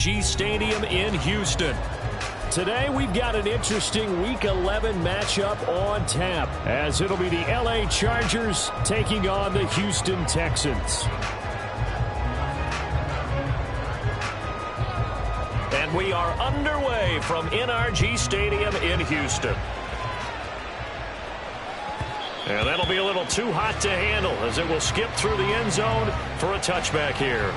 Stadium in Houston. Today we've got an interesting Week 11 matchup on tap, as it'll be the LA Chargers taking on the Houston Texans. And we are underway from NRG Stadium in Houston. And that'll be a little too hot to handle, as it will skip through the end zone for a touchback here.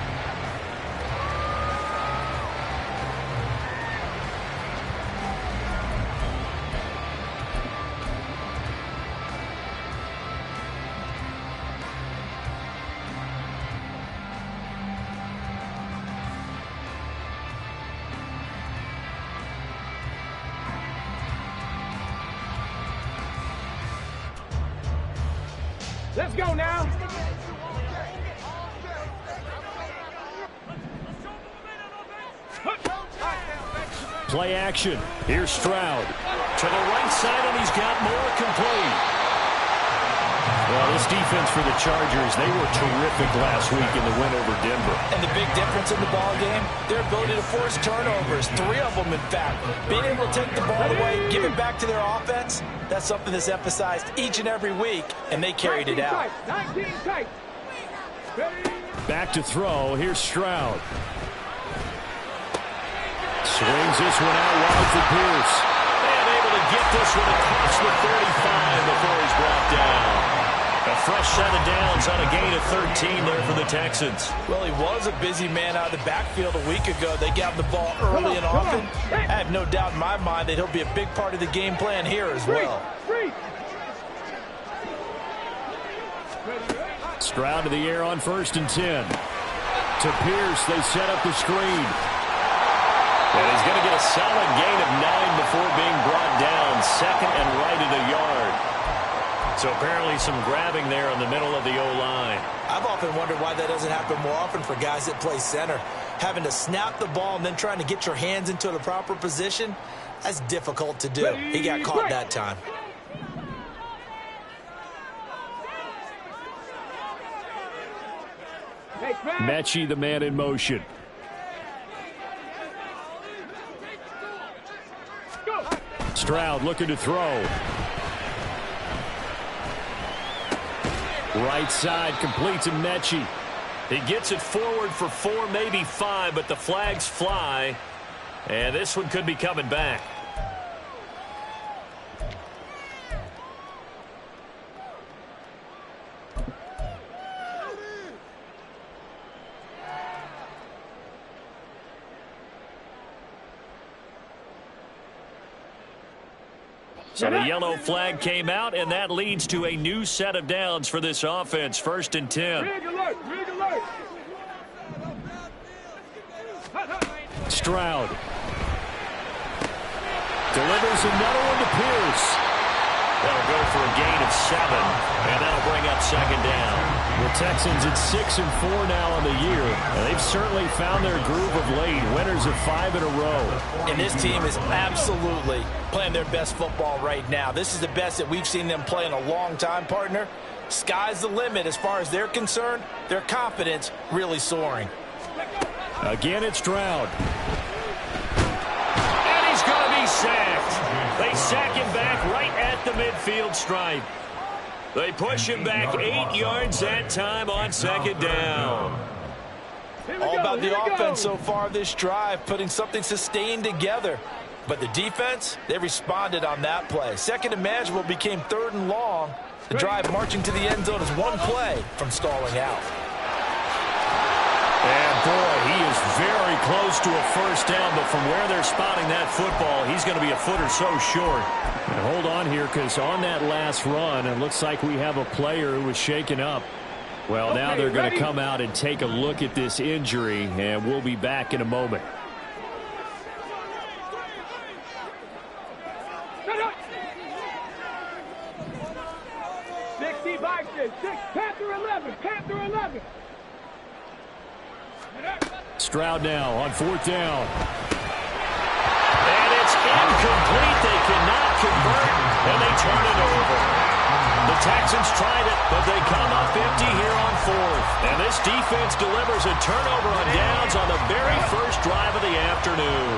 Let's go now. Play action. Here's Stroud. To the right side, and he's got more complete. Well, this defense for the Chargers, they were terrific last week in the win over Denver. And the big difference in the ball game, their ability to force turnovers, 3 of them in fact. Being able to take the ball away, give it back to their offense, that's something that's emphasized each and every week, and they carried it out. 19 tight. Back to throw. Here's Stroud. Swings this one out wide for Pierce. And able to get this one across the 35 before he's brought down. A fresh set of downs on a gain of 13 there for the Texans. Well, he was a busy man out of the backfield a week ago. They got the ball early and often. I have no doubt in my mind that he'll be a big part of the game plan here as well. Stroud to the air on 1st and 10. To Pierce, they set up the screen. And he's going to get a solid gain of 9 before being brought down. Second and right at a yard. So apparently some grabbing there in the middle of the O-line. I've often wondered why that doesn't happen more often for guys that play center. Having to snap the ball and then trying to get your hands into the proper position, that's difficult to do. He got caught that time. Mechie, the man in motion. Stroud looking to throw. Right side complete to Mechie. He gets it forward for 4, maybe 5, but the flags fly. And this one could be coming back. So the yellow flag came out, and that leads to a new set of downs for this offense. 1st and 10. Stroud. Delivers another one to Pierce. That'll go for a gain of 7, and that'll bring up 2nd down. The Texans at 6-4 now on the year. And they've certainly found their groove of late. Winners of 5 in a row. And this team is absolutely playing their best football right now. This is the best that we've seen them play in a long time, partner. Sky's the limit as far as they're concerned. Their confidence really soaring. Again, it's Stroud. And he's going to be sacked. They sack him back right at the midfield stripe. They push him back 8 yards that time on 2nd down. All about the offense so far this drive, putting something sustained together. But the defense, they responded on that play. 2nd and manageable became 3rd and long. The drive marching to the end zone is 1 play from stalling out. And boy, he is very close to a 1st down, but from where they're spotting that football, he's going to be a foot or so short. And hold on here, because on that last run, it looks like we have a player who was shaken up. Well, now they're going to come out and take a look at this injury, and we'll be back in a moment. Panther 11. Stroud now on 4th down. And it's incomplete. They cannot convert, and they turn it over. The The Texans tried it, but they come up empty here on fourth. And this defense delivers a turnover on downs on the very first drive of the afternoon.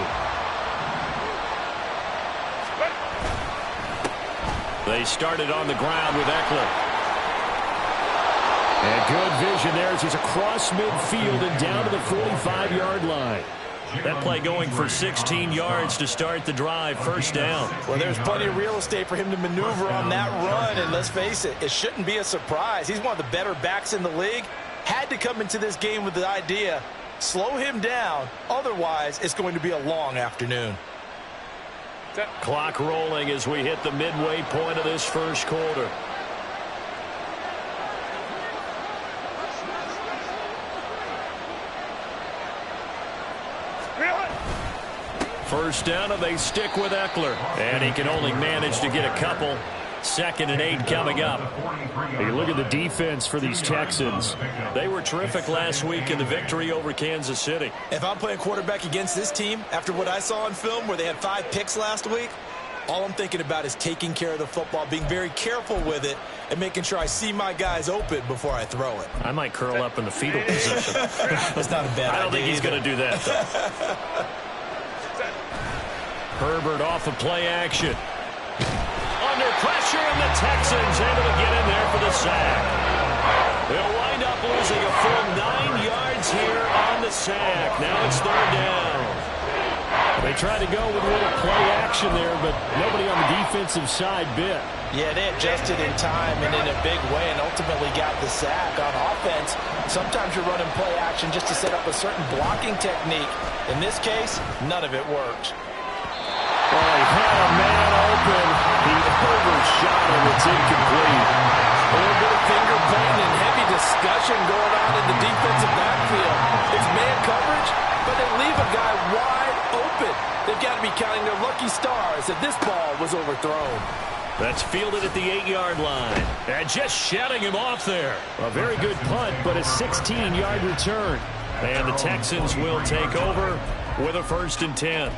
They started on the ground with Eckler. And good vision there as he's across midfield and down to the 45-yard line. That play going for 16 yards to start the drive, first down. Well, there's plenty of real estate for him to maneuver on that run, and let's face it, it shouldn't be a surprise. He's one of the better backs in the league. Had to come into this game with the idea, slow him down, otherwise it's going to be a long afternoon. Clock rolling as we hit the midway point of this first quarter. First down, and they stick with Eckler. And he can only manage to get a couple. 2nd and 8 coming up. You look at the defense for these Texans. They were terrific last week in the victory over Kansas City. If I'm playing quarterback against this team, after what I saw on film where they had 5 picks last week, all I'm thinking about is taking care of the football, being very careful with it, and making sure I see my guys open before I throw it. I might curl up in the fetal position. That's not a bad idea. I don't think he's going to do that, though. Herbert off of play action. Under pressure, and the Texans able to get in there for the sack. They'll wind up losing a full 9 yards here on the sack. Now it's 3rd down. They tried to go with a little play action there, but nobody on the defensive side bit. Yeah, they adjusted in time and in a big way and ultimately got the sack. On offense, sometimes you're running play action just to set up a certain blocking technique. In this case, none of it worked. Well, he had a man open. He overshot him. It's incomplete. A little bit of finger pointing and heavy discussion going on in the defensive backfield. It's man coverage, but they leave a guy wide open. They've got to be counting their lucky stars that this ball was overthrown. That's fielded at the 8-yard line. And just shutting him off there. A very good punt, but a 16-yard return. And the Texans will take over with a 1st and 10.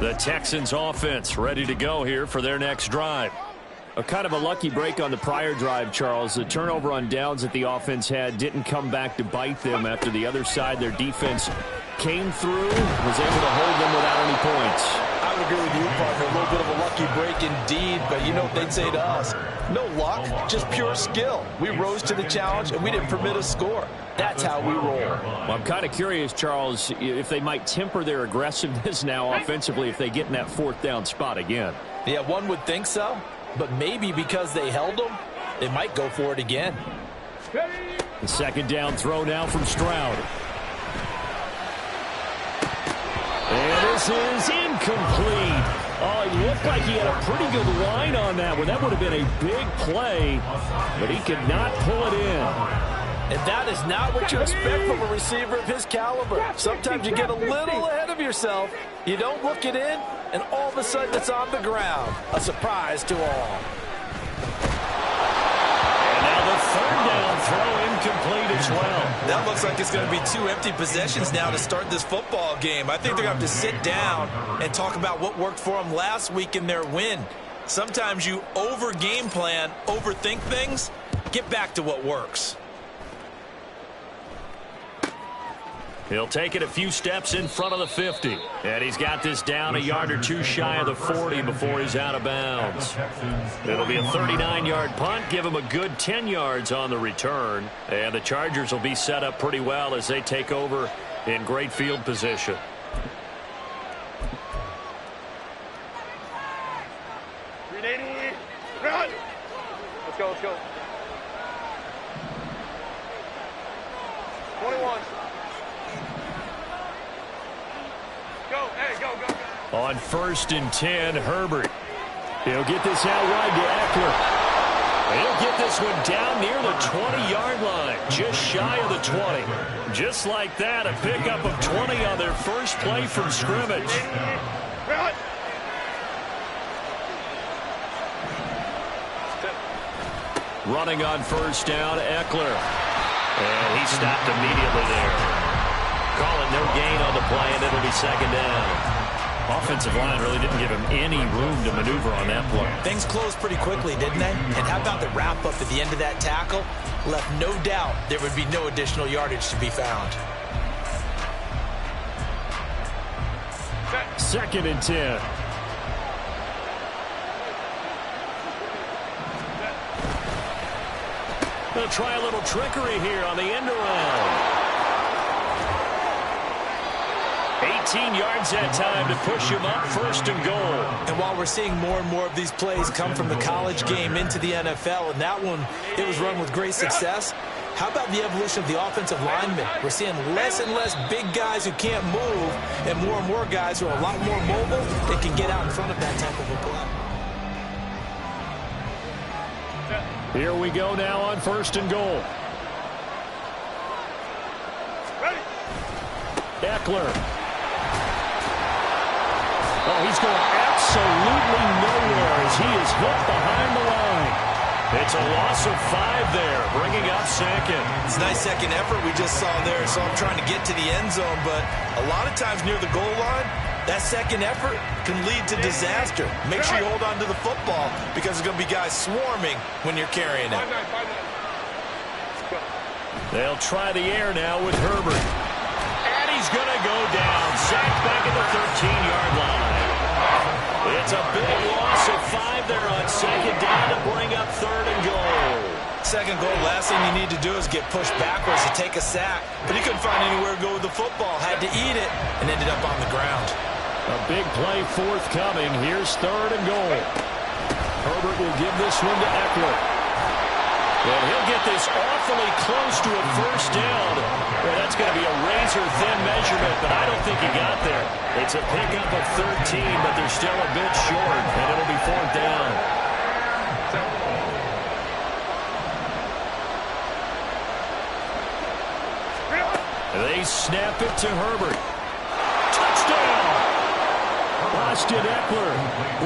The Texans offense ready to go here for their next drive. A kind of a lucky break on the prior drive, Charles. The turnover on downs that the offense had didn't come back to bite them after the other side. Their defense came through, was able to hold them without any points. I would agree with you, partner. A little bit of a lucky break indeed, but you know what they'd say to us? No luck, just pure skill. We rose to the challenge, and we didn't permit a score. That's how we roll. Well, I'm kind of curious, Charles, if they might temper their aggressiveness now offensively if they get in that 4th down spot again. Yeah, one would think so, but maybe because they held them, they might go for it again. The 2nd down throw now from Stroud. And this is incomplete. Oh, it looked like he had a pretty good line on that one. That would have been a big play, but he could not pull it in. And that is not what you expect from a receiver of his caliber. Sometimes you get a little ahead of yourself, you don't look it in, and all of a sudden it's on the ground. A surprise to all. And now the 3rd down throw incomplete as well. That looks like it's going to be 2 empty possessions now to start this football game. I think they're going to have to sit down and talk about what worked for them last week in their win. Sometimes you over-game plan, overthink things. Get back to what works. He'll take it a few steps in front of the 50. And he's got this down a yard or 2 shy of the 40 before he's out of bounds. It'll be a 39-yard punt. Give him a good 10 yards on the return. And the Chargers will be set up pretty well as they take over in great field position. Run! Let's go, let's go. 21. Go, hey, go, go, go. On 1st and 10, Herbert. He'll get this out wide to Eckler. He'll get this one down near the 20-yard line, just shy of the 20. Just like that, a pickup of 20 on their first play from scrimmage. Run! Running on 1st down, Eckler. And he stopped immediately there. Call it no gain on the play, and it'll be second down. Offensive line really didn't give him any room to maneuver on that play. Things closed pretty quickly, didn't they? And how about the wrap-up at the end of that tackle? Left no doubt there would be no additional yardage to be found. Second and 10. They'll try a little trickery here on the end around. 18 yards that time to push him up, first and goal. And while we're seeing more and more of these plays come from the college game into the NFL, and that one, it was run with great success, how about the evolution of the offensive linemen? We're seeing less and less big guys who can't move and more guys who are a lot more mobile that can get out in front of that type of a play. Here we go now on first and goal. Ready. Eckler. Oh, he's going absolutely nowhere as he is hit behind the line. It's a loss of 5 there, bringing up second. It's a nice second effort we just saw there, so I'm trying to get to the end zone, but a lot of times near the goal line, that second effort can lead to disaster. Make sure you hold on to the football because there's going to be guys swarming when you're carrying it. 5-9. They'll try the air now with Herbert. And he's going to go down. Sacked back at the 13-yard line. It's a big loss of 5 there on second down to bring up third and goal. Second goal, last thing you need to do is get pushed backwards to take a sack. But he couldn't find anywhere to go with the football. Had to eat it and ended up on the ground. A big play forthcoming. Here's third and goal. Herbert will give this one to Eckler. Well, he'll get this awfully close to a first down. Well, that's going to be a razor-thin measurement, but I don't think he got there. It's a pickup of 13, but they're still a bit short, and it'll be fourth down. They snap it to Herbert. Touchdown! Austin Eckler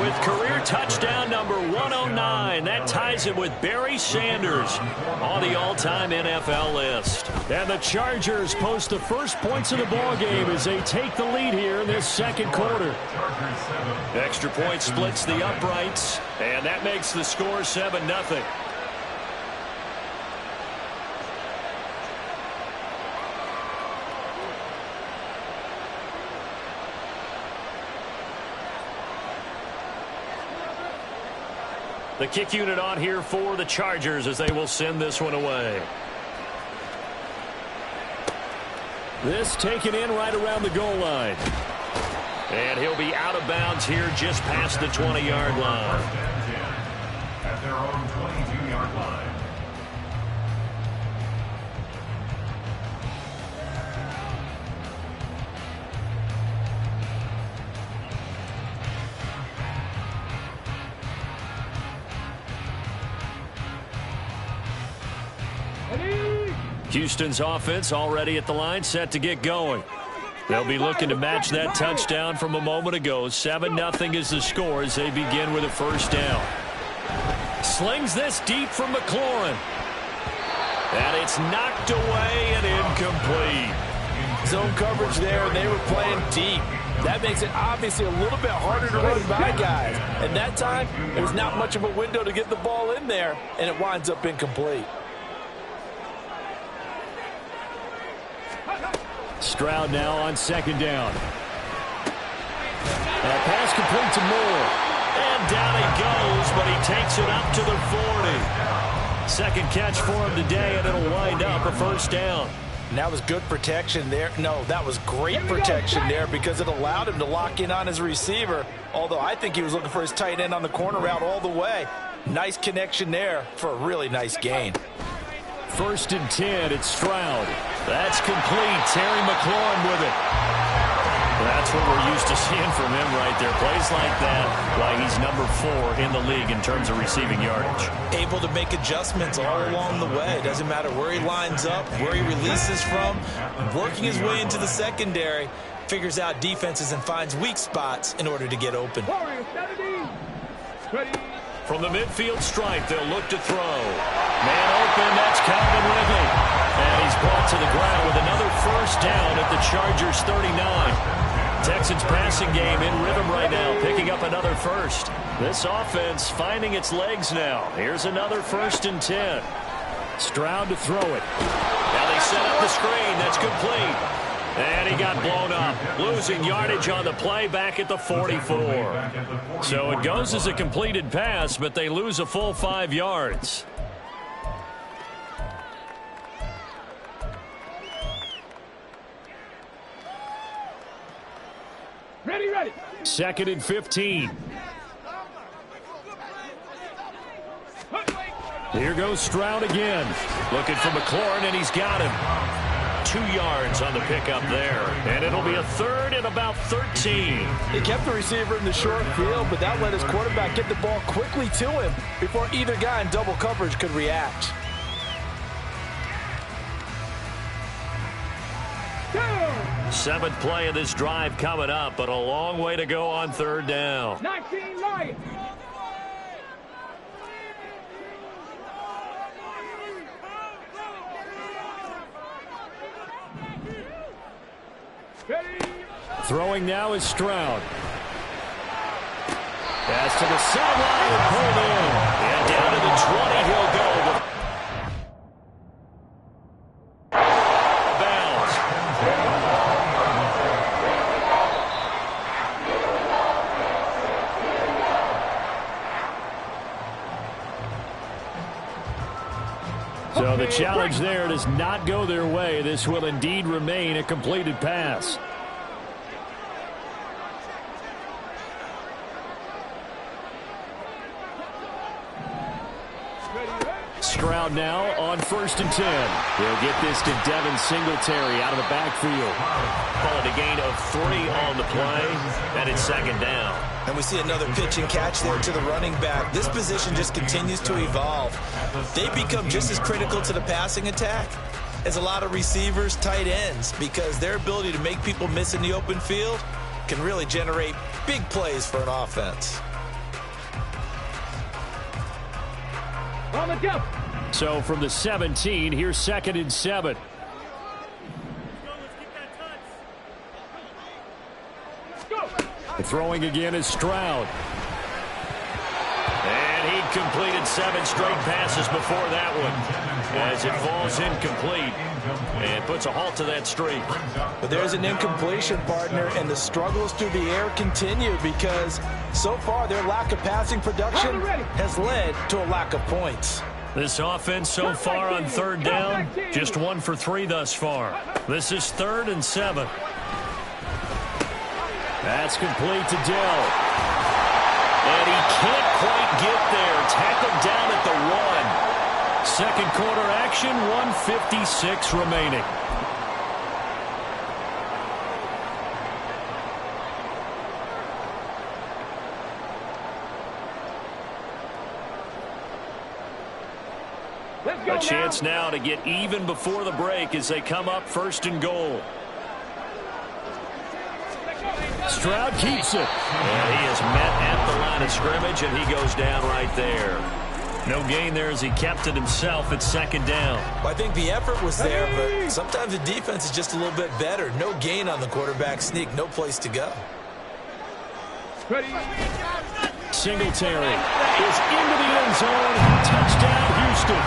with career touchdown number 109. That ties him with Barry Sanders on the all-time NFL list. And the Chargers post the first points of the ballgame as they take the lead here in this second quarter. Extra point splits the uprights, and that makes the score 7-0. The kick unit on here for the Chargers as they will send this one away. This taken in right around the goal line. And he'll be out of bounds here just past the 20-yard line. At their own 22-yard line. Houston's offense already at the line, set to get going. They'll be looking to match that touchdown from a moment ago. 7-0 is the score as they begin with a first down. Slings this deep from McLaurin. And it's knocked away and incomplete. Zone coverage there, and they were playing deep. That makes it obviously a little bit harder to run by guys. And that time, there was not much of a window to get the ball in there, and it winds up incomplete. Stroud now on second down. A pass complete to Moore. And down he goes, but he takes it up to the 40. Second catch for him today, and it'll wind up a first down. And that was good protection there. No, that was great protection there because it allowed him to lock in on his receiver, although I think he was looking for his tight end on the corner route all the way. Nice connection there for a really nice gain. First and 10, it's Stroud. That's complete. Terry McLaurin with it. That's what we're used to seeing from him right there. Plays like that, why he's number 4 in the league in terms of receiving yardage. Able to make adjustments all along the way. Doesn't matter where he lines up, where he releases from. Working his way into the secondary, figures out defenses and finds weak spots in order to get open. From the midfield stripe, they'll look to throw. Man open, that's Calvin Ridley. And he's brought to the ground with another first down at the Chargers' 39. Texans passing game in rhythm right now, picking up another first. This offense finding its legs now. Here's another 1st and 10. Stroud to throw it. Now they set up the screen. That's complete. And he got blown up. Losing yardage on the play back at the 44. So it goes as a completed pass, but they lose a full 5 yards. Ready. 2nd and 15. Here goes Stroud again. Looking for McLaurin, and he's got him. 2 yards on the pickup there. And it'll be a 3rd and about 13. He kept the receiver in the short field, but that let his quarterback get the ball quickly to him before either guy in double coverage could react. Seventh play of this drive coming up, but a long way to go on 3rd down. 19 Lions. Throwing now is Stroud. Pass to the sideline and pulled in. And down to the 20 he'll go. Bounds. So the challenge there does not go their way. This will indeed remain a completed pass. Stroud now on 1st and 10. He'll get this to Devin Singletary out of the backfield. Call it a gain of 3 on the play, and it's 2nd down. And we see another pitch and catch there to the running back. This position just continues to evolve. They become just as critical to the passing attack as a lot of receivers, tight ends, because their ability to make people miss in the open field can really generate big plays for an offense. On the jump. So from the 17, here's 2nd and 7. Throwing again is Stroud. And he completed 7 straight passes before that one as it falls incomplete and puts a halt to that streak. But there's an incompletion, partner, and the struggles through the air continue because so far their lack of passing production has led to a lack of points. This offense so far on 3rd down, just 1 for 3 thus far. This is 3rd and 7. That's complete to Dell. And he can't quite get there. Tackled down at the 1. 2nd quarter action, 1:56 remaining. A chance now to get even before the break as they come up 1st and goal. Stroud keeps it. And he is met at the line of scrimmage, and he goes down right there. No gain there as he kept it himself at 2nd down. Well, I think the effort was there, but sometimes the defense is just a little bit better. No gain on the quarterback sneak, no place to go. Singletary is into the end zone. Touchdown, Houston.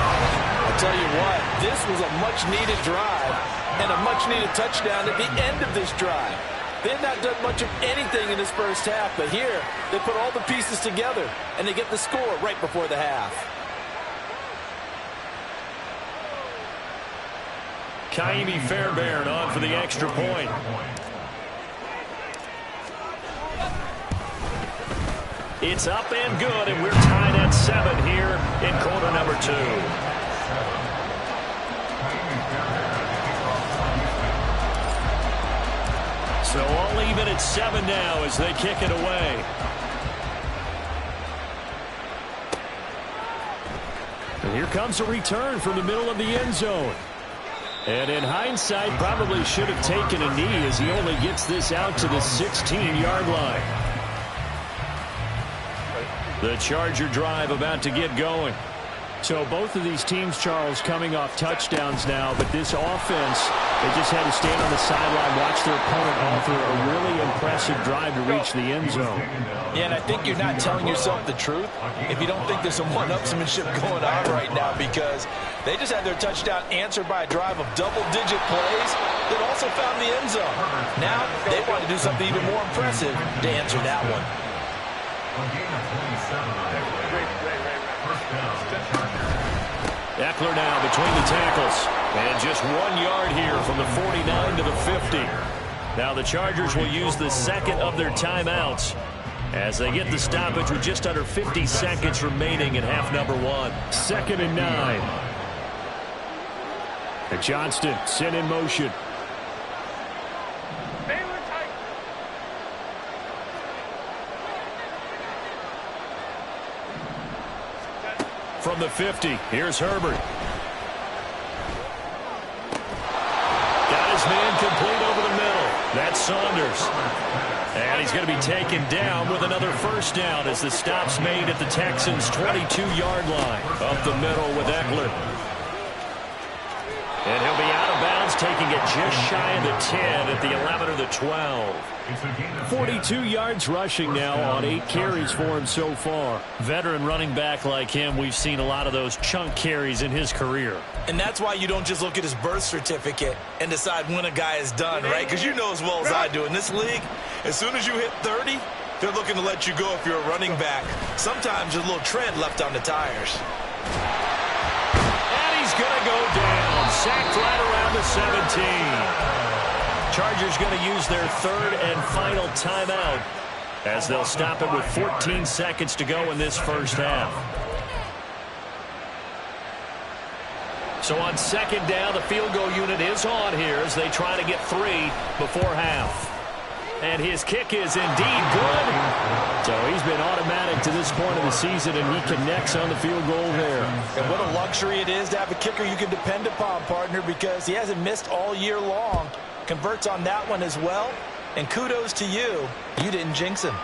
I'll tell you what, this was a much-needed drive and a much-needed touchdown at the end of this drive. They had not done much of anything in this first half, but here they put all the pieces together, and they get the score right before the half. Kaimi Fairbairn on for the extra point. It's up and good, and we're tied at 7 here in quarter number 2. So all even at 7 now as they kick it away. And here comes a return from the middle of the end zone. And in hindsight, probably should have taken a knee as he only gets this out to the 16-yard line. The Charger drive about to get going. So both of these teams, Charles, coming off touchdowns now, but this offense, they just had to stand on the sideline, watch their opponent offer a really impressive drive to reach the end zone. Yeah, and I think you're not telling yourself the truth if you don't think there's some one-upsmanship going on right now, because they just had their touchdown answered by a drive of double-digit plays that also found the end zone. Now they want to do something even more impressive to answer that one. Eckler now between the tackles. And just 1 yard here from the 49 to the 50. Now the Chargers will use the second of their timeouts as they get the stoppage with just under 50 seconds remaining in half number 1. 2nd and 9. And Johnston sent in motion. From the 50, here's Herbert. Got his man complete over the middle. That's Saunders. And he's going to be taken down with another first down as the stop's made at the Texans' 22-yard line. Up the middle with Eckler. And he'll be out of bounds, taking it just shy of the 10 at the 11 or the 12. 42 yards rushing now on 8 carries for him so far. Veteran running back like him, we've seen a lot of those chunk carries in his career. And that's why you don't just look at his birth certificate and decide when a guy is done, right? Because you know as well as I do, in this league, as soon as you hit 30, they're looking to let you go if you're a running back. Sometimes there's a little tread left on the tires. And he's going to go down. Sacked right around the 17. Chargers going to use their third and final timeout as they'll stop it with 14 seconds to go in this first half. So on 2nd down, the field goal unit is on here as they try to get 3 before half. And his kick is indeed good. So he's been automatic to this point of the season, and he connects on the field goal there. And what a luxury it is to have a kicker you can depend upon, partner, because he hasn't missed all year long. Converts on that one as well. And kudos to you. You didn't jinx him.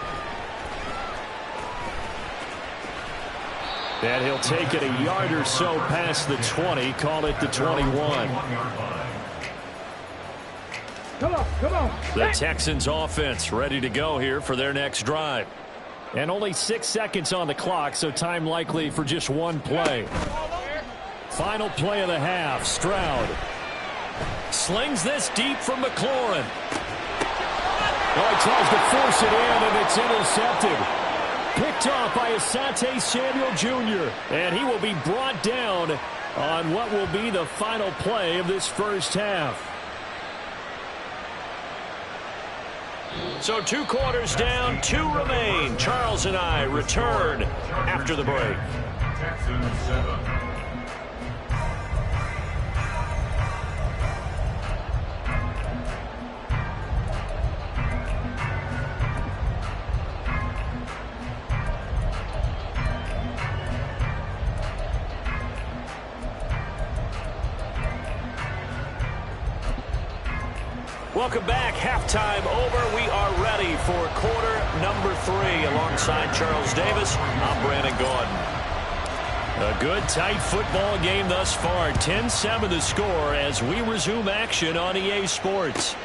And he'll take it a yard or so past the 20, call it the 21. Come on. The Texans offense ready to go here for their next drive. And only 6 seconds on the clock, so time likely for just one play. Final play of the half, Stroud. Slings this deep from McLaurin. Oh, he tries to force it in, and it's intercepted. Picked off by Asante Samuel Jr. And he will be brought down on what will be the final play of this first half. So 2 quarters down, 2 remain. Charles and I return after the break. Texans 7. Welcome back. Halftime over. We are ready for quarter number 3. Alongside Charles Davis, I'm Brandon Gordon. A good, tight football game thus far. 10-7 the score as we resume action on EA Sports.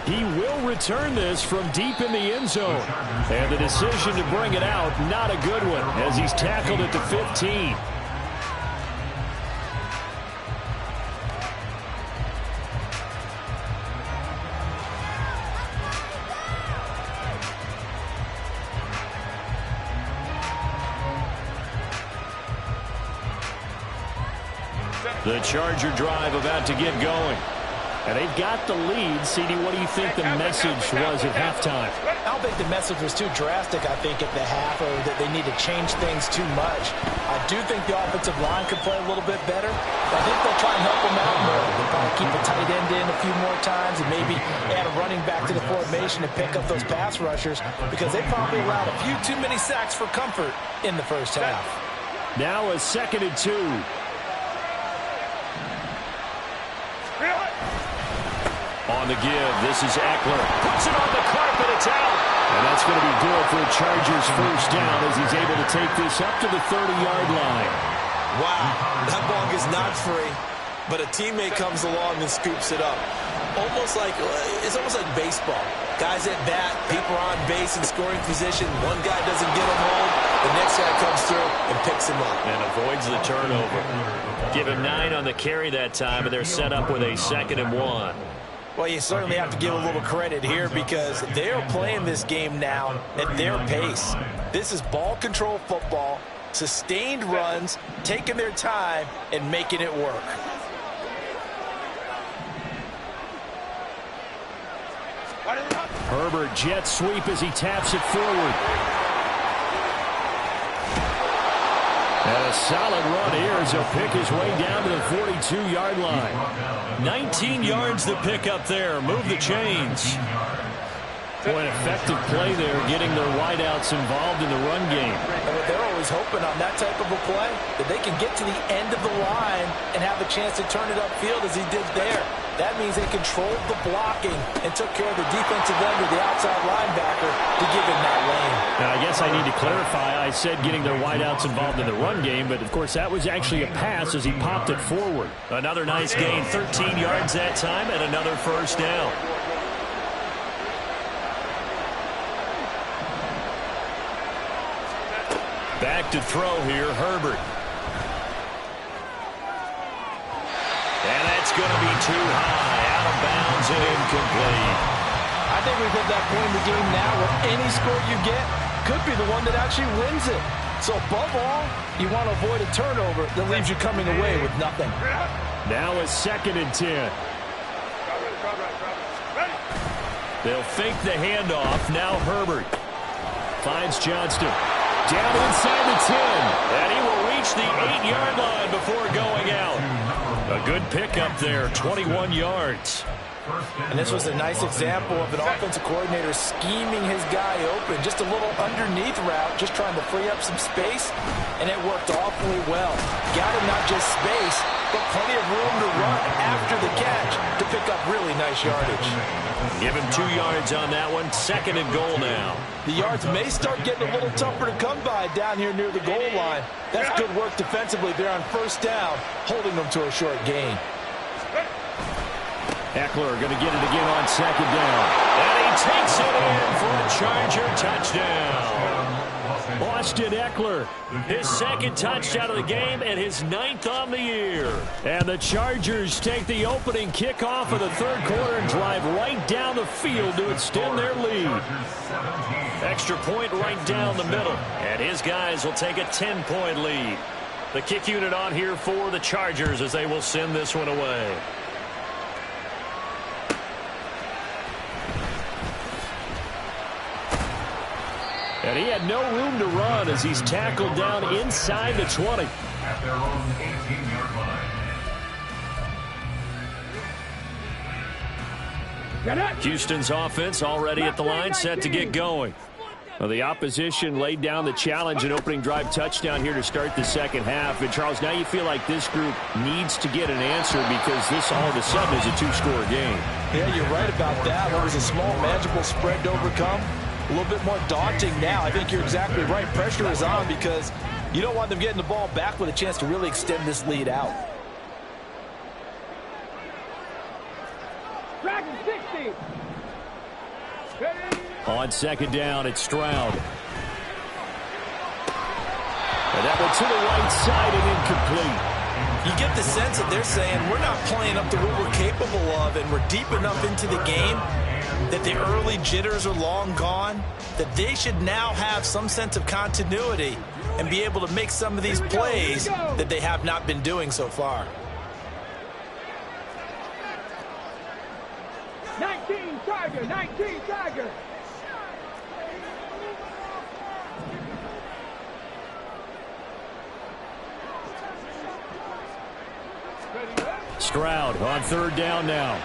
He will return this from deep in the end zone. And the decision to bring it out, not a good one, as he's tackled at the 15. The Charger drive about to get going. And they've got the lead. CD, what do you think the message was at halftime? I don't think the message was too drastic, I think, at the half, or that they need to change things too much. I do think the offensive line could play a little bit better. I think they'll try and help them out more. They'll probably keep a tight end in a few more times and maybe add a running back to the formation to pick up those pass rushers, because they probably allowed a few too many sacks for comfort in the first half. Now a 2nd and 2. On the give, this is Eckler. Puts it on the carpet, it's out. And that's going to be good for a Chargers first down as he's able to take this up to the 30-yard line. Wow, that ball is not free, but a teammate comes along and scoops it up. It's almost like baseball. Guys at bat, people are on base in scoring position. One guy doesn't get him home, the next guy comes through and picks him up. And avoids the turnover. Give him 9 on the carry that time, and they're set up with a 2nd and 1. Well, you certainly have to give a little credit here because they're playing this game now at their pace. This is ball control football, sustained runs, taking their time, and making it work. Herbert jet sweep as he taps it forward. And a solid run here as he'll pick his way down to the 42-yard line. 19 yards to pick up there. Move the chains. Boy, an effective play there, getting their wideouts involved in the run game. And what they're always hoping on that type of a play, that they can get to the end of the line and have a chance to turn it upfield as he did there. That means they controlled the blocking and took care of the defensive end or the outside linebacker to give him that lane. Now, I guess I need to clarify. I said getting their wideouts involved in the run game, but, of course, that was actually a pass as he popped it forward. Another nice gain, 13 yards that time, and another first down. Back to throw here, Herbert. And that's going to be too high, out of bounds and incomplete. I think we've hit that point in the game now where any score you get could be the one that actually wins it. So above all, you want to avoid a turnover that leaves you coming away with nothing. Now a 2nd and 10. They'll fake the handoff. Now Herbert finds Johnston. Down inside the 10. And he will reach the 8-yard line before going out. A good pickup there, 21 yards. And this was a nice example of an offensive coordinator scheming his guy open. Just a little underneath route, just trying to free up some space, and it worked awfully well. Got him not just space, but plenty of room to run after the catch to pick up really nice yardage. Give him 2 yards on that one. 2nd and goal now. The yards may start getting a little tougher to come by down here near the goal line. That's good work defensively there on first down, holding them to a short gain. Eckler going to get it again on 2nd down. And he takes it in for a Charger touchdown. Austin Eckler, his 2nd touchdown of the game and his 9th on the year. And the Chargers take the opening kickoff of the 3rd quarter and drive right down the field to extend their lead. Extra point right down the middle. And his guys will take a 10-point lead. The kick unit on here for the Chargers as they will send this one away. And he had no room to run as he's tackled down inside the 20. At their own 18-yard line. Houston's offense already at the line, set to get going. Well, the opposition laid down the challenge and opening drive touchdown here to start the 2nd half. And, Charles, now you feel like this group needs to get an answer because this all of a sudden is a 2-score game. Yeah, you're right about that. What was a small, manageable spread to overcome? A little bit more daunting now. I think you're exactly right. Pressure is on because you don't want them getting the ball back with a chance to really extend this lead out. Dragon 60. On 2nd down, it's Stroud. And that one to the right side and incomplete. You get the sense that they're saying we're not playing up to what we're capable of and we're deep enough into the game that the early jitters are long gone, that they should now have some sense of continuity and be able to make some of these plays that they have not been doing so far. 19 Tiger, 19 Tiger. Stroud on 3rd down now.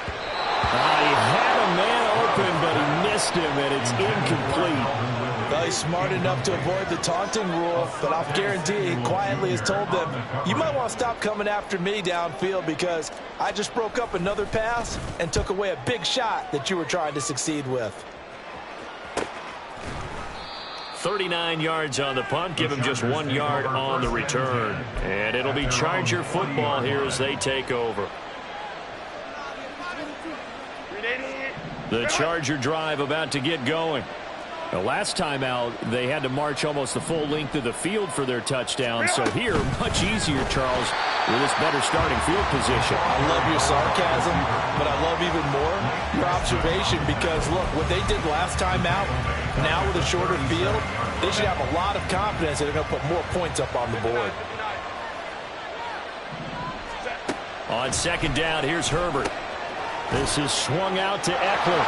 He had a man open, but he missed him, and it's incomplete. Well, he's smart enough to avoid the taunting rule, but I'll guarantee he quietly has told them, you might want to stop coming after me downfield because I just broke up another pass and took away a big shot that you were trying to succeed with. 39 yards on the punt, give him just 1 yard on the return. And it'll be Charger football here as they take over. The Charger drive about to get going. The last time out, they had to march almost the full length of the field for their touchdown. So here, much easier, Charles, with this better starting field position. I love your sarcasm, but I love even more your observation because, look, what they did last time out, now with a shorter field, they should have a lot of confidence that they're going to put more points up on the board. On second down, here's Herbert. This is swung out to Eckler.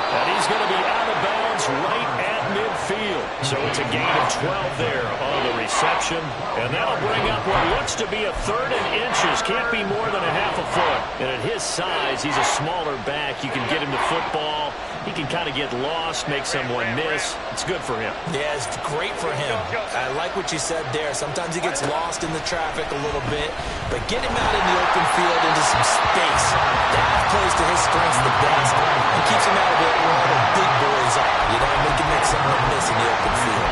And he's going to be out of bounds right at midfield. So it's a gain of 12 there on the reception. And that'll bring up what looks to be a 3rd and inches. Can't be more than a half a foot. And at his size, he's a smaller back. You can get him to football. He can kind of get lost, make someone miss. It's good for him. Yeah, it's great for him. I like what you said there. Sometimes he gets lost in the traffic a little bit, but get him out in the open field into some space. That plays to his strengths the best and keeps him out of it where the big boys are. You know, make someone miss in the open field.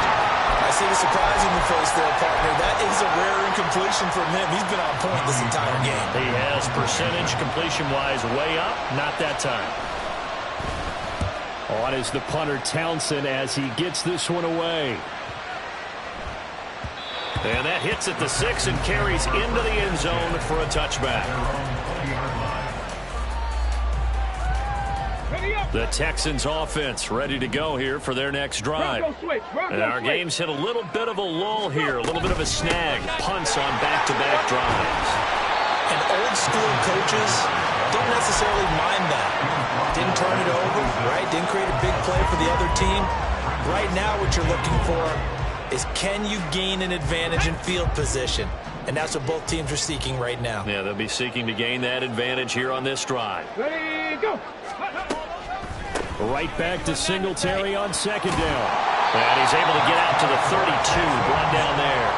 I see the surprise in the face there, partner. That is a rare incompletion from him. He's been on point this entire game. He has percentage completion-wise way up. Not that time. On is the punter Townsend as he gets this one away. And that hits at the 6 and carries into the end zone for a touchback. The Texans offense ready to go here for their next drive. And our game's hit a little bit of a lull here, a little bit of a snag. Punts on back-to-back drives. And old-school coaches don't necessarily mind that. Didn't turn it over, right? Didn't create a big play for the other team. Right now what you're looking for is can you gain an advantage in field position? And that's what both teams are seeking right now. Yeah, they'll be seeking to gain that advantage here on this drive. Ready, go. Right back to Singletary on second down. And he's able to get out to the 32, brought down there.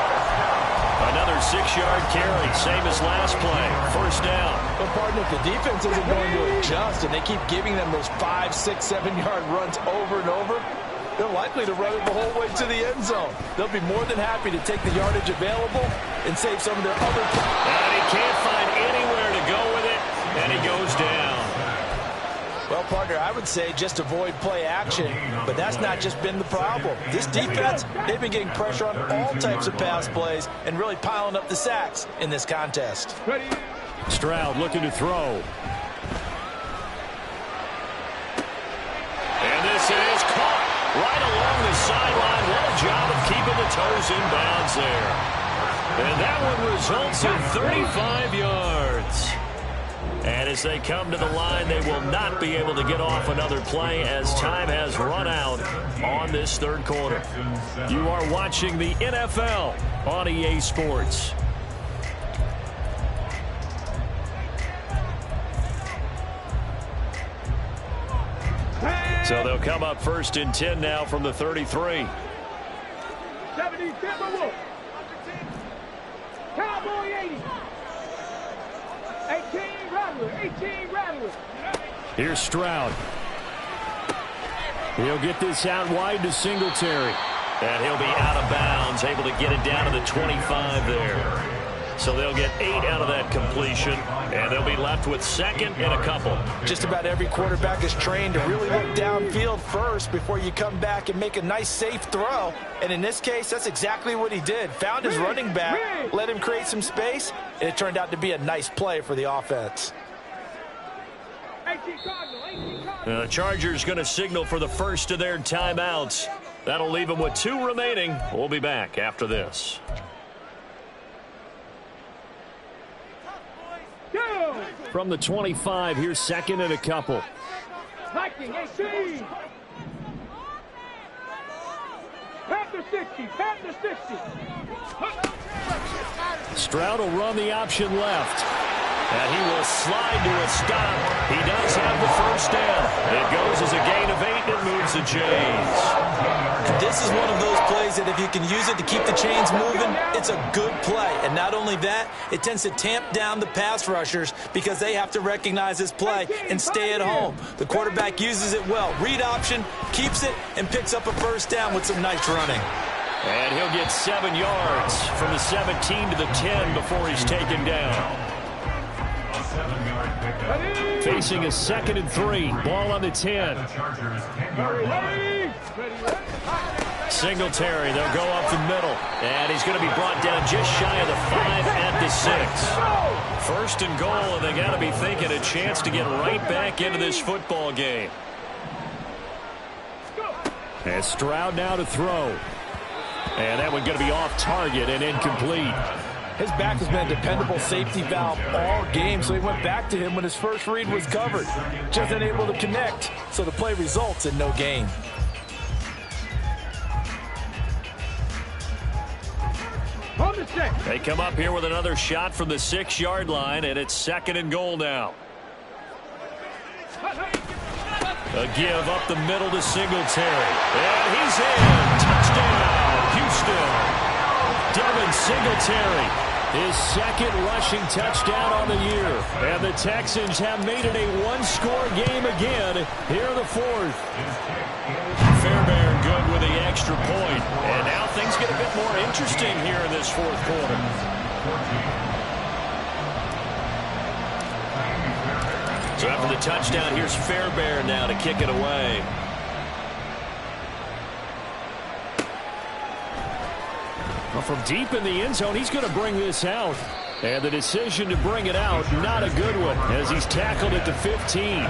Another 6-yard carry, same as last play. First down. But, partner, if the defense isn't going to adjust and they keep giving them those 5, 6, 7-yard runs over and over, they're likely to run it the whole way to the end zone. They'll be more than happy to take the yardage available and save some of their other... And he can't find anywhere to go with it, and he goes down. Well, partner, I would say just avoid play action, but that's not just been the problem. This defense, they've been getting pressure on all types of pass plays and really piling up the sacks in this contest. Stroud looking to throw. And this is caught right along the sideline. What a job of keeping the toes in bounds there. And that one results in 35 yards. And as they come to the line, they will not be able to get off another play as time has run out on this third quarter. You are watching the NFL on EA Sports. So they'll come up 1st and 10 now from the 33. 70, Timberwolf. Cowboy 80. 18 Rattler, 18 Rattler. Here's Stroud. He'll get this out wide to Singletary. And he'll be out of bounds, able to get it down to the 25 there. So they'll get 8 out of that completion, and they'll be left with 2nd and a couple. Just about every quarterback is trained to really look downfield first before you come back and make a nice, safe throw. And in this case, that's exactly what he did. Found his running back, let him create some space, and it turned out to be a nice play for the offense. The Chargers going to signal for the first of their timeouts. That'll leave them with 2 remaining. We'll be back after this. From the 25, here's 2nd and a couple. Viking 18. Panther 60, Panther 60. Stroud will run the option left. And he will slide to a stop. He does have the first down. It goes as a gain of 8 and moves the chains. This is one of those plays that if you can use it to keep the chains moving, it's a good play. And not only that, it tends to tamp down the pass rushers because they have to recognize this play and stay at home. The quarterback uses it well. Read option, keeps it, and picks up a first down with some nice running. And he'll get 7 yards from the 17 to the 10 before he's taken down. Facing a 2nd and 3. Ball on the 10. Singletary, they'll go up the middle. And he's going to be brought down just shy of the 5 at the 6. First and goal, and they got to be thinking a chance to get right back into this football game. And Stroud now to throw. And that one going to be off target and incomplete. His back has been a dependable safety valve all game, so he went back to him when his first read was covered. Just unable to connect, so the play results in no gain. They come up here with another shot from the 6-yard line, and it's 2nd and goal now. A give up the middle to Singletary. And he's in. Touchdown, Houston. Devin Singletary, his 2nd rushing touchdown on the year. And the Texans have made it a 1-score game again here in the 4th. Fairbairn good with the extra point. And now things get a bit more interesting here in this 4th quarter. So after the touchdown, here's Fairbairn now to kick it away. Well, from deep in the end zone, he's going to bring this out. And the decision to bring it out, not a good one, as he's tackled at the 15.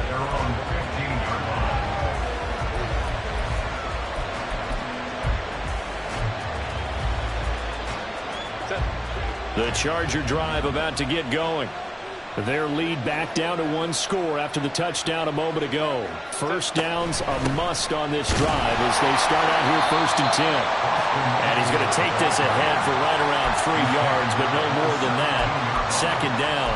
The Charger drive about to get going. Their lead back down to 1 score after the touchdown a moment ago. First down's a must on this drive as they start out here 1st and 10. And he's going to take this ahead for right around 3 yards, but no more than that. 2nd down.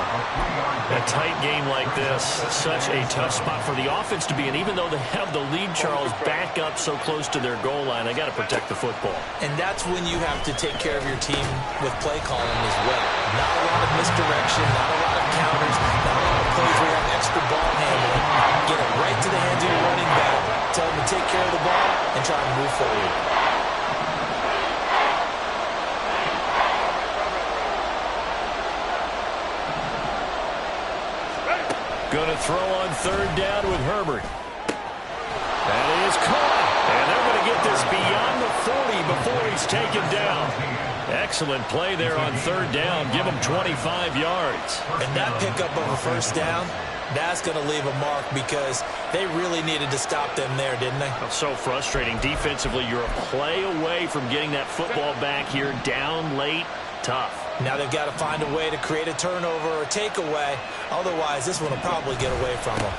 A tight game like this, such a tough spot for the offense to be in. Even though they have the lead, Charles, back up so close to their goal line, they got to protect the football. And that's when you have to take care of your team with play calling as well. Not a lot of misdirection, not a lot of counters, not a lot of plays where you have extra ball handling. Get it right to the hands of your running back, tell him to take care of the ball, and try to move forward. Going to throw on 3rd down with Herbert. That is caught. And they're going to get this beyond the 40 before he's taken down. Excellent play there on 3rd down. Give him 25 yards. And that pickup of a first down, that's going to leave a mark because they really needed to stop them there, didn't they? So frustrating. Defensively, you're a play away from getting that football back here down late. Tough. Now they've got to find a way to create a turnover or a takeaway. Otherwise, this one will probably get away from them.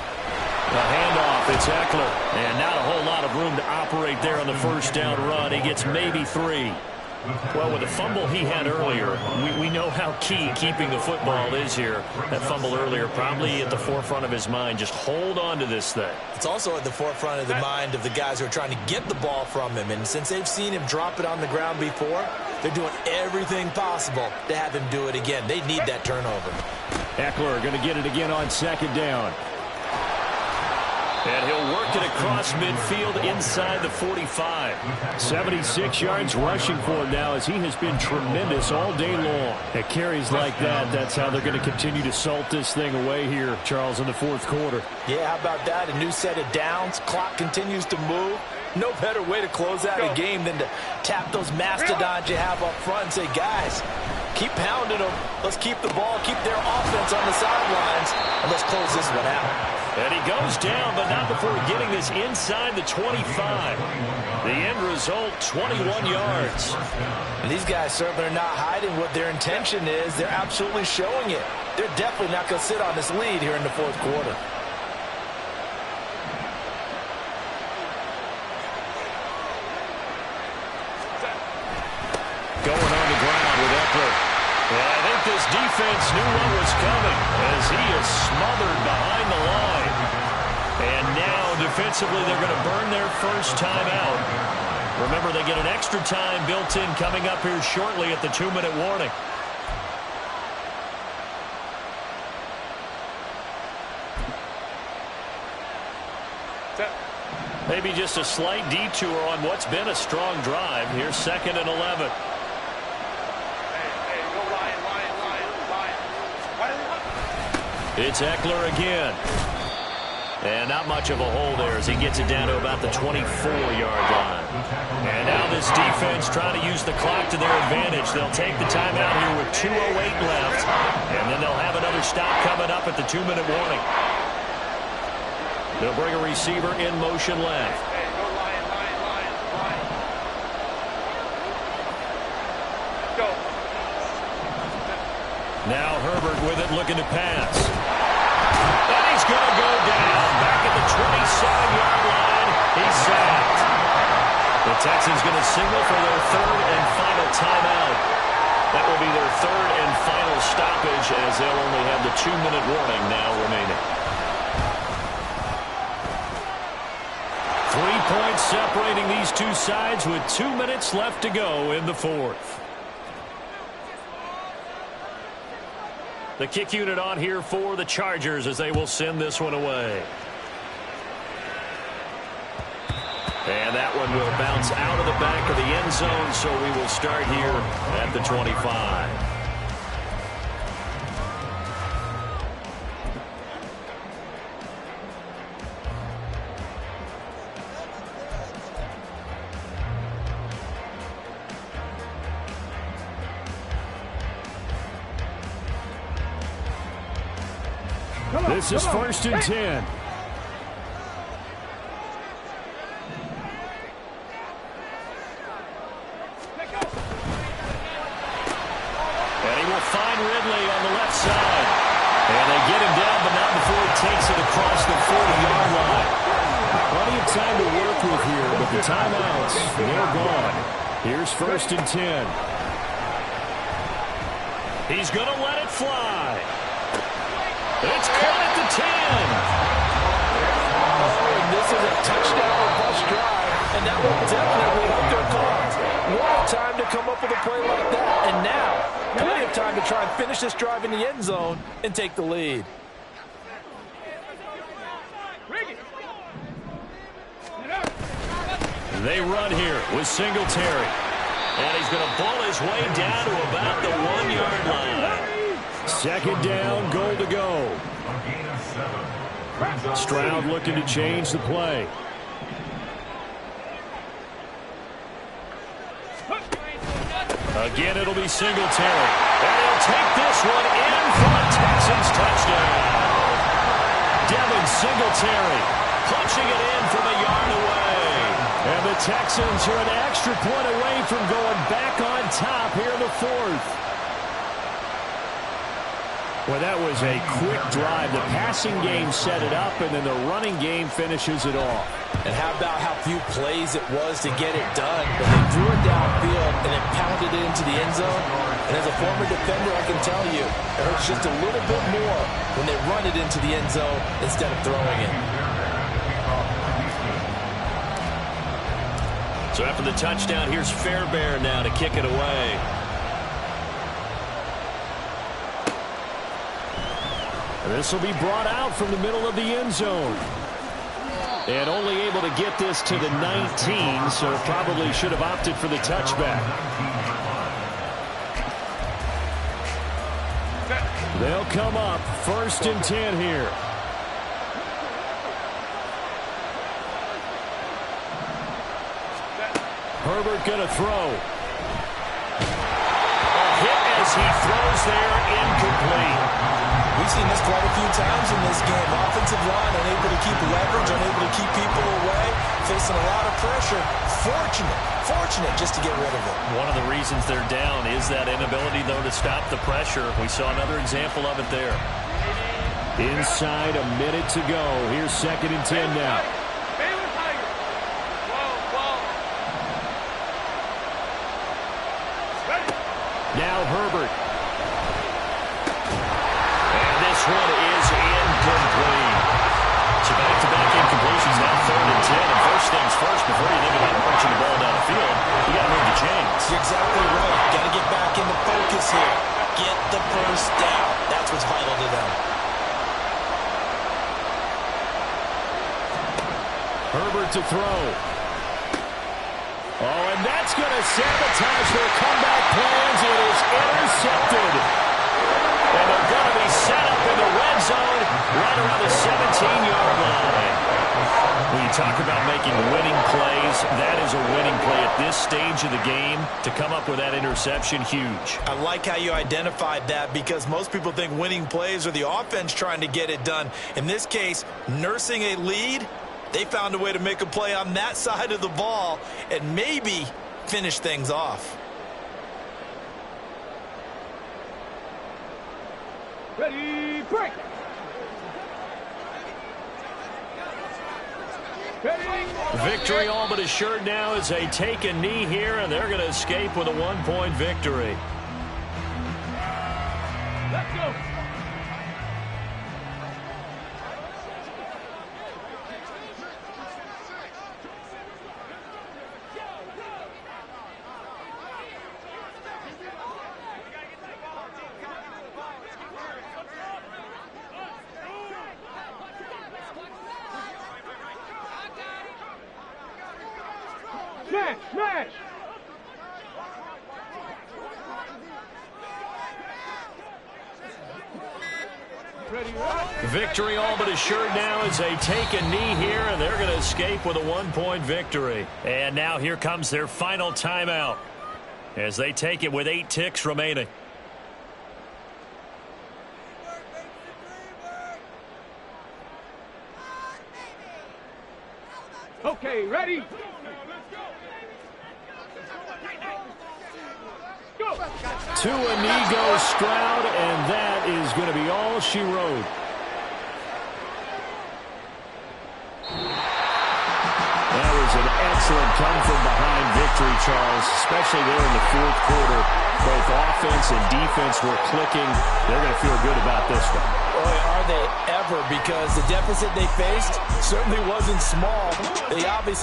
The handoff, it's Eckler. And not a whole lot of room to operate there on the first down run. He gets maybe 3. Well, with the fumble he had earlier, we know how key keeping the football is here. That fumble earlier probably at the forefront of his mind. Just hold on to this thing. It's also at the forefront of the mind of the guys who are trying to get the ball from him. And since they've seen him drop it on the ground before, they're doing everything possible to have him do it again. They need that turnover. Eckler going to get it again on 2nd down. And he'll work it across midfield inside the 45. 76 yards rushing for him now as he has been tremendous all day long. At carries like that, that's how they're going to continue to salt this thing away here, Charles, in the 4th quarter. Yeah, how about that? A new set of downs. Clock continues to move. No better way to close out a game than to tap those mastodons you have up front and say, guys, keep pounding them. Let's keep the ball, keep their offense on the sidelines, and let's close this one out. And he goes down, but not before getting this inside the 25. The end result, 21 yards. And these guys certainly are not hiding what their intention is. They're absolutely showing it. They're definitely not going to sit on this lead here in the 4th quarter. Going on the ground with Eckler. Yeah, I think this defense knew what was coming as he is smothered behind the line. And now, defensively, they're going to burn their first time out. Remember, they get an extra time built in coming up here shortly at the 2-minute warning. Maybe just a slight detour on what's been a strong drive. Here's 2nd and 11. It's Eckler again. And not much of a hole there as he gets it down to about the 24-yard line. And now this defense trying to use the clock to their advantage. They'll take the timeout here with 2:08 left. And then they'll have another stop coming up at the 2-minute warning. They'll bring a receiver in motion left. Go. Now Herbert with it, looking to pass. And he's going to go down back at the 27-yard line. He's sacked. The Texans going to signal for their 3rd and final timeout. That will be their 3rd and final stoppage as they'll only have the 2-minute warning now remaining. 3 points separating these two sides with 2 minutes left to go in the 4th. The kick unit on here for the Chargers as they will send this one away. And that one will bounce out of the back of the end zone, so we will start here at the 25. This is 1st and 10. And he will find Ridley on the left side. And they get him down, but not before he takes it across the 40-yard line. Plenty of time to work with here, but the timeouts, they're gone. Here's 1st and 10. He's going to let it fly. It's caught at the 10. Oh, and this is a touchdown or bust drive, and that will definitely help their cause. What a time to come up with a play like that. And now, plenty of time to try and finish this drive in the end zone and take the lead. They run here with Singletary. And he's going to ball his way down to about the 1-yard line. 2nd down, goal to go. Stroud looking to change the play. Again, it'll be Singletary. And he'll take this one in for a Texans touchdown. Devin Singletary punching it in from a yard away. And the Texans are an extra point away from going back on top here in the 4th. Well, that was a quick drive. The passing game set it up, and then the running game finishes it off. And how about how few plays it was to get it done? But they threw it downfield and then pounded it into the end zone. And as a former defender, I can tell you, it hurts just a little bit more when they run it into the end zone instead of throwing it. So after the touchdown, here's Fairbairn now to kick it away. This will be brought out from the middle of the end zone. And only able to get this to the 19, so probably should have opted for the touchback. They'll come up 1st and 10 here. Herbert going to throw. A hit as he throws there, incomplete. We've seen this quite a few times in this game. Offensive line unable to keep leverage, unable to keep people away, facing a lot of pressure. Fortunate just to get rid of it. One of the reasons they're down is that inability, though, to stop the pressure. We saw another example of it there. Inside a minute to go. Here's 2nd and 10 now. Now Herbert. before you think about marching the ball down the field, you got to move the chains. You're exactly right. Got to get back into focus here. Get the first down. That's what's vital to them. Herbert to throw. Oh, and that's going to sabotage their comeback plans. It is intercepted. And they're going to be set up in the red zone right around the 17-yard line. When you talk about making winning plays, that is a winning play at this stage of the game. To come up with that interception, huge. I like how you identified that, because most people think winning plays are the offense trying to get it done. In this case, nursing a lead, they found a way to make a play on that side of the ball and maybe finish things off. Ready, break. Victory all but assured now as they take a knee here, and they're going to escape with a one-point victory. Let's go. Smash, smash. Ready, right. Victory all but assured now as they take a knee here, and they're going to escape with a one-point victory. And now here comes their final timeout as they take it with 8 ticks remaining. Okay, ready? Go. To a knee goes Stroud, and that is going to be all she wrote. That was an excellent come-from-behind victory, Charles, especially there in the fourth quarter. Both offense and defense were clicking. They're going to feel good about this one. Boy, are they ever, because the deficit they faced certainly wasn't small. They obviously